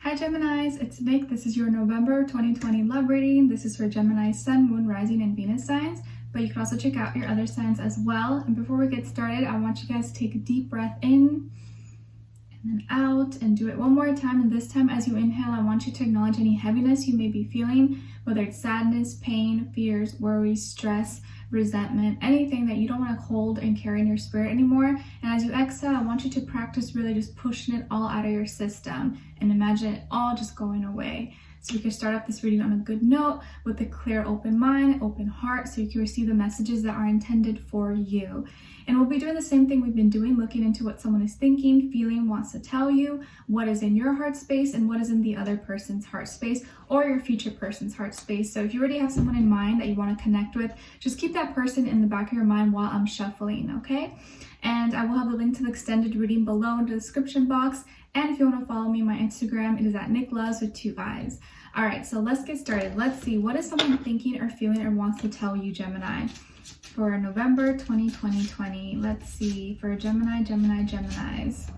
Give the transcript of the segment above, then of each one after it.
Hi Geminis, it's Nick. This is your November 2020 love reading. This is for Gemini, Sun, Moon, Rising, and Venus signs, but you can also check out your other signs as well. And before we get started, I want you guys to take a deep breath in and then out and do it one more time. And this time as you inhale, I want you to acknowledge any heaviness you may be feeling, whether it's sadness, pain, fears, worries, stress, resentment, anything that you don't want to hold and carry in your spirit anymore. And as you exhale, I want you to practice really just pushing it all out of your system and imagine it all just going away. So we can start off this reading on a good note with a clear, open mind, open heart, so you can receive the messages that are intended for you. And we'll be doing the same thing we've been doing, looking into what someone is thinking, feeling, wants to tell you, what is in your heart space and what is in the other person's heart space or your future person's heart space. So if you already have someone in mind that you want to connect with, just keep that person in the back of your mind while I'm shuffling, okay? And I will have a link to the extended reading below in the description box. And if you want to follow me on my Instagram, it is at NicLoves with 2 eyes. All right, so let's get started. Let's see, what is someone thinking or feeling or wants to tell you, Gemini, for November 2020? Let's see, for Gemini, Geminis.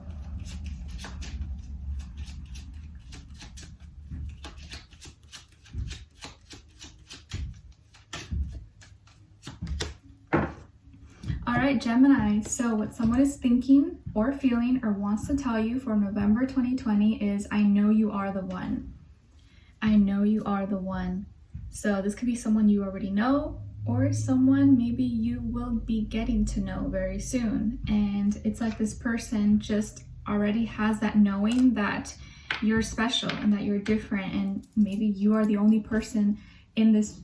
All right, Gemini, so what someone is thinking or feeling or wants to tell you for November 2020 is, I know you are the one. I know you are the one. So this could be someone you already know or someone maybe you will be getting to know very soon. And it's like this person just already has that knowing that you're special and that you're different, and maybe you are the only person in this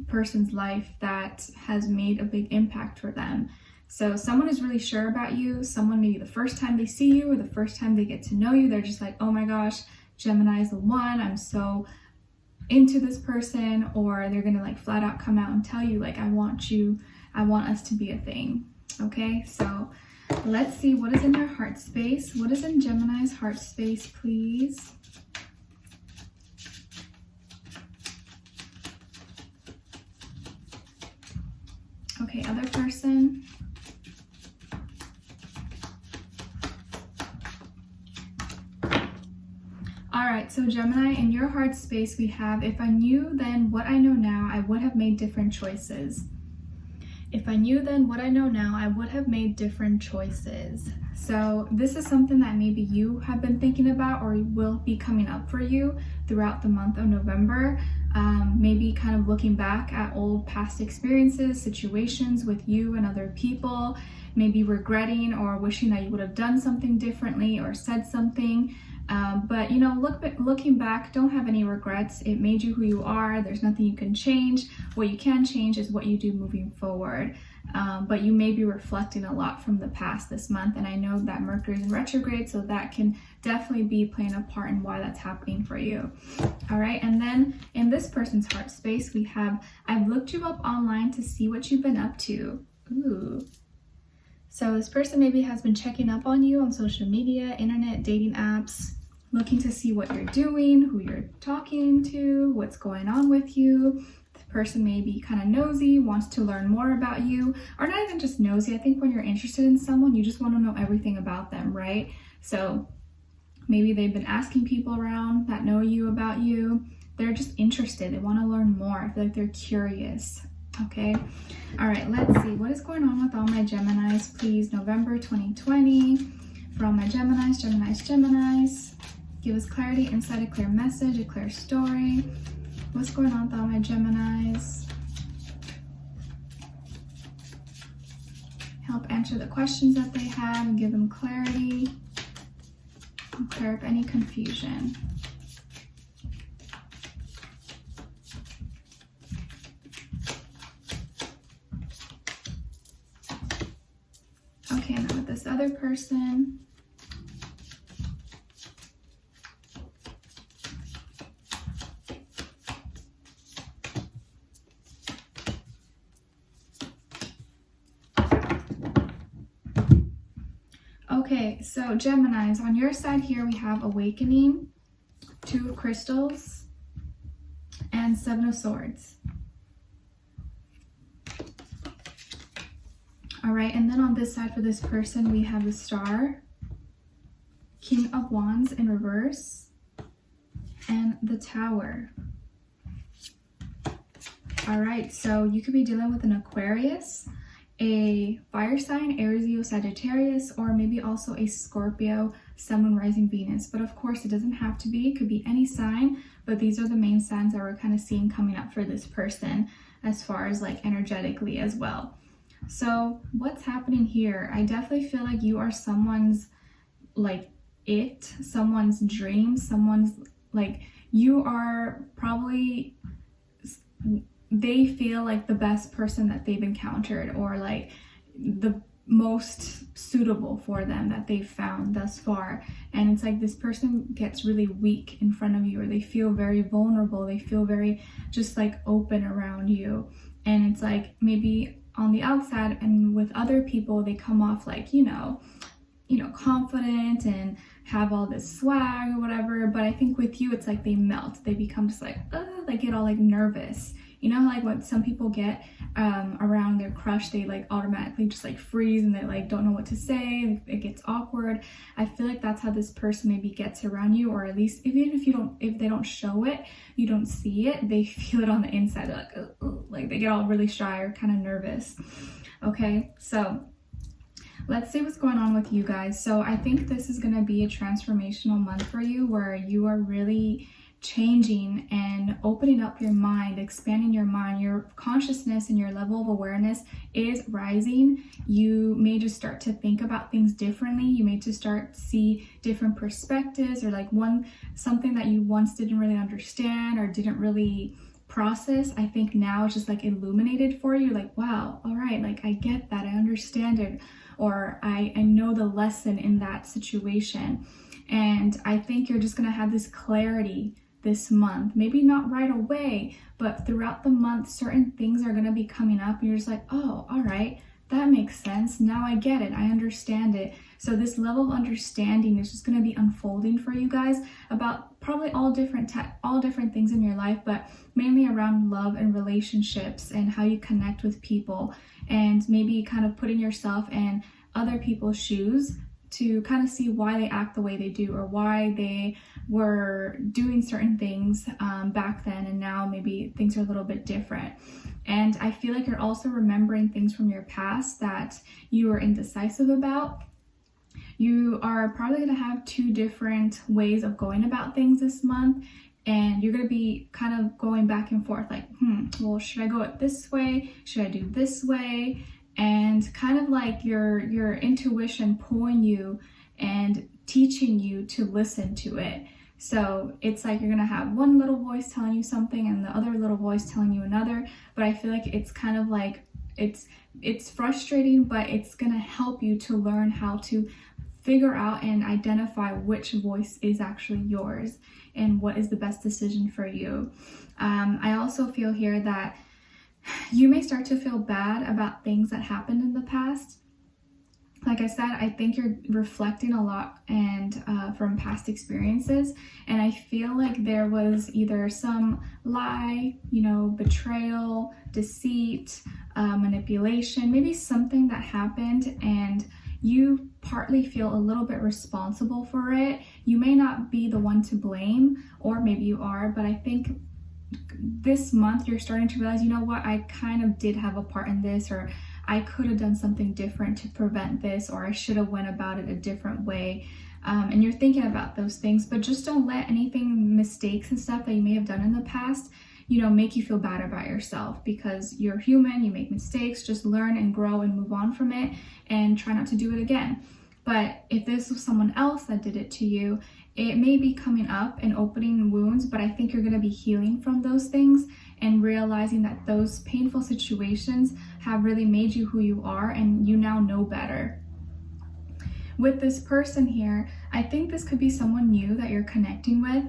person's life that has made a big impact for them. So someone is really sure about you. Someone, maybe the first time they see you or the first time they get to know you, they're just like, oh my gosh, Gemini is the one. I'm so into this person. Or they're gonna like flat out come out and tell you like, I want us to be a thing. Okay, so let's see what is in their heart space. What is in Gemini's heart space, please? Okay, other person. All right, so Gemini, in your heart space, we have, if I knew then what I know now, I would have made different choices. If I knew then what I know now, I would have made different choices. So this is something that maybe you have been thinking about or will be coming up for you throughout the month of November. Maybe kind of looking back at old past experiences, situations with you and other people, maybe regretting or wishing that you would have done something differently or said something. But you know, looking back, don't have any regrets. It made you who you are. There's nothing you can change. What you can change is what you do moving forward. But you may be reflecting a lot from the past this month, and I know that Mercury is in retrograde, so that can definitely be playing a part in why that's happening for you. All right, and then in this person's heart space, we have, I've looked you up online to see what you've been up to. Ooh. So this person maybe has been checking up on you on social media, internet, dating apps, looking to see what you're doing, who you're talking to, what's going on with you. The person may be kind of nosy, wants to learn more about you, or not even just nosy. I think when you're interested in someone, you just want to know everything about them, right? So maybe they've been asking people around that know you about you. They're just interested. They want to learn more. I feel like they're curious. Okay. All right, let's see what is going on with all my Geminis, please. November 2020 for all my Geminis. Give us clarity, insight, a clear message, a clear story. What's going on with all my Geminis? Help answer the questions that they have and give them clarity. And clear up any confusion. Okay, now with this other person. Okay, so Geminis, on your side here we have Awakening, 2 of Crystals, and 7 of Swords. All right, and then on this side for this person, we have the Star, King of Wands in reverse, and the Tower. All right, so you could be dealing with an Aquarius, a fire sign, Aries, Leo, Sagittarius, or maybe also a Scorpio, Sun, Moon, Rising, Venus. But of course, it doesn't have to be. It could be any sign, but these are the main signs that we're kind of seeing coming up for this person as far as like energetically as well. So what's happening here? I definitely feel like you are someone's like someone's dream, someone's like, you are probably, they feel like the best person that they've encountered, or like the most suitable for them that they've found thus far. And it's like this person gets really weak in front of you, or they feel very vulnerable, they feel very just like open around you. And it's like maybe on the outside and with other people they come off like, you know, confident and have all this swag or whatever, but I think with you it's like they melt, they become just like they get all like nervous. You know, like what some people get around their crush, they like automatically just like freeze and they like don't know what to say, it gets awkward. I feel like that's how this person maybe gets around you, or at least even if they don't show it, you don't see it, they feel it on the inside. They're like they get all really shy or kind of nervous. Okay, so let's see what's going on with you guys. So I think this is going to be a transformational month for you, where you are really changing and opening up your mind, expanding your mind. Your consciousness and your level of awareness is rising. You may just start to think about things differently. You may just start to see different perspectives, or like something that you once didn't really understand or didn't really process. I think now it's just like illuminated for you, like, wow, all right, like I get that, I understand it, or I know the lesson in that situation. And I think you're just gonna have this clarity this month, maybe not right away, but throughout the month certain things are gonna be coming up and you're just like, oh, all right, that makes sense, now I get it, I understand it. So this level of understanding is just going to be unfolding for you guys about probably all different things in your life, but mainly around love and relationships and how you connect with people, and maybe kind of putting yourself in other people's shoes to kind of see why they act the way they do, or why they were doing certain things back then and now maybe things are a little bit different. And I feel like you're also remembering things from your past that you were indecisive about. You are probably going to have two different ways of going about things this month, and you're going to be kind of going back and forth like, well, should I go it this way? Should I do this way? And kind of like your intuition pulling you and teaching you to listen to it. So it's like you're going to have one little voice telling you something and the other little voice telling you another, but I feel like it's kind of like it's frustrating, but it's going to help you to learn how to figure out and identify which voice is actually yours and what is the best decision for you. I also feel here that you may start to feel bad about things that happened in the past. Like I said, I think you're reflecting a lot and from past experiences, and I feel like there was either some lie, betrayal, deceit, manipulation, maybe something that happened and you partly feel a little bit responsible for it. You may not be the one to blame, or maybe you are, but I think this month you're starting to realize, you know what, I kind of did have a part in this, or I could have done something different to prevent this, or I should have went about it a different way. And you're thinking about those things, but just don't let mistakes and stuff that you may have done in the past, make you feel bad about yourself, because you're human, you make mistakes. Just learn and grow and move on from it and try not to do it again. But if this was someone else that did it to you, it may be coming up and opening wounds, but I think you're going to be healing from those things and realizing that those painful situations have really made you who you are, and you now know better. With this person here, I think this could be someone new that you're connecting with.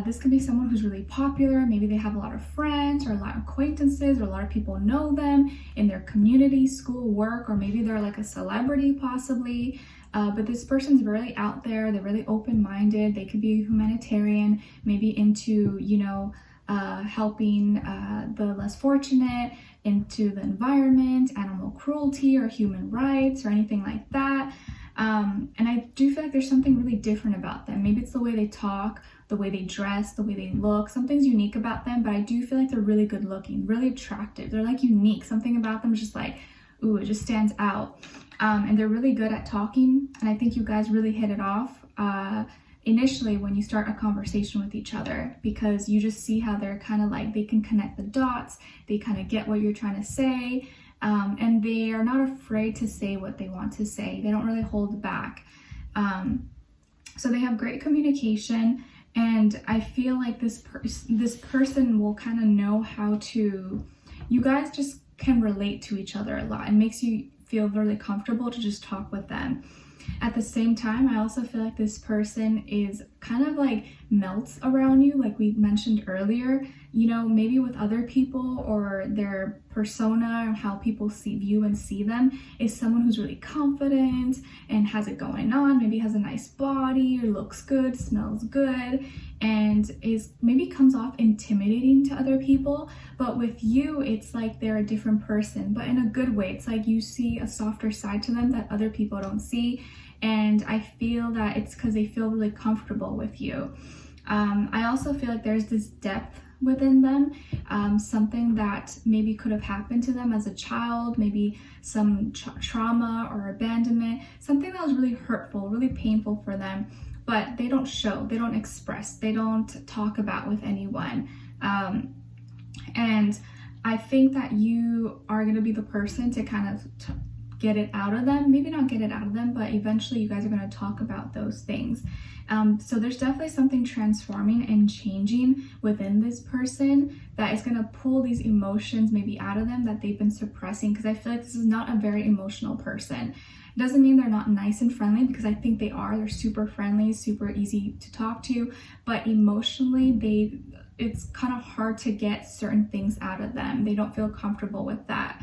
This could be someone who's really popular. Maybe they have a lot of friends or a lot of acquaintances, or a lot of people know them in their community, school, work, or maybe they're like a celebrity possibly. But this person's really out there. They're really open-minded. They could be humanitarian, maybe into, helping the less fortunate, into the environment, animal cruelty, or human rights, or anything like that. And I do feel like there's something really different about them. Maybe it's the way they talk, the way they dress, the way they look. Something's unique about them, but I do feel like they're really good looking, really attractive. They're like unique. Something about them is just like, ooh, it just stands out. And they're really good at talking. And I think you guys really hit it off initially when you start a conversation with each other, because you just see how they're kind of like, they can connect the dots. They kind of get what you're trying to say. And they are not afraid to say what they want to say. They don't really hold back. So they have great communication, and I feel like this person will kind of know how to, you guys just can relate to each other a lot. It makes you feel really comfortable to just talk with them. At the same time, I also feel like this person is kind of like melts around you, like we mentioned earlier, you know, maybe with other people, or their persona or how people see you and see them is someone who's really confident and has it going on, maybe has a nice body or looks good, smells good, and is maybe comes off intimidating to other people. But with you, it's like they're a different person, but in a good way. It's like you see a softer side to them that other people don't see. And I feel that it's because they feel really comfortable with you. I also feel like there's this depth within them, something that maybe could have happened to them as a child, maybe some trauma or abandonment, something that was really hurtful, really painful for them, but they don't show, they don't express, they don't talk about with anyone. And I think that you are going to be the person to kind of get it out of them, maybe not get it out of them, but eventually you guys are going to talk about those things. So there's definitely something transforming and changing within this person that is going to pull these emotions maybe out of them that they've been suppressing, because I feel like this is not a very emotional person. It doesn't mean they're not nice and friendly, because I think they are. They're super friendly, super easy to talk to, but emotionally it's kind of hard to get certain things out of them. They don't feel comfortable with that.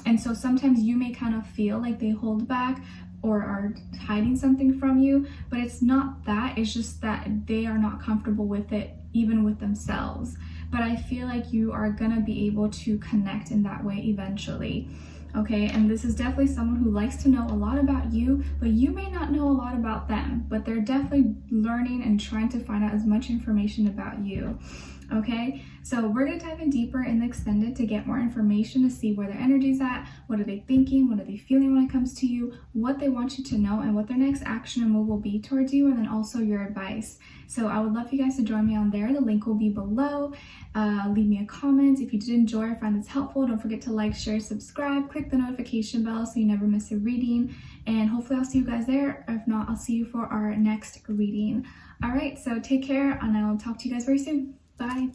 And so sometimes you may kind of feel like they hold back or are hiding something from you, but it's not that. It's just that they are not comfortable with it, even with themselves. But I feel like you are gonna be able to connect in that way eventually. Okay, and this is definitely someone who likes to know a lot about you, but you may not know a lot about them, but they're definitely learning and trying to find out as much information about you. Okay, so we're going to dive in deeper in the extended to get more information, to see where their energy's at, what are they thinking, what are they feeling when it comes to you, what they want you to know, and what their next action and move will be towards you, and then also your advice. So I would love for you guys to join me on there. The link will be below. Leave me a comment if you did enjoy or find this helpful. Don't forget to like, share, subscribe, click the notification bell so you never miss a reading, and hopefully I'll see you guys there. If not, I'll see you for our next reading. All right, so take care, and I'll talk to you guys very soon. Bye.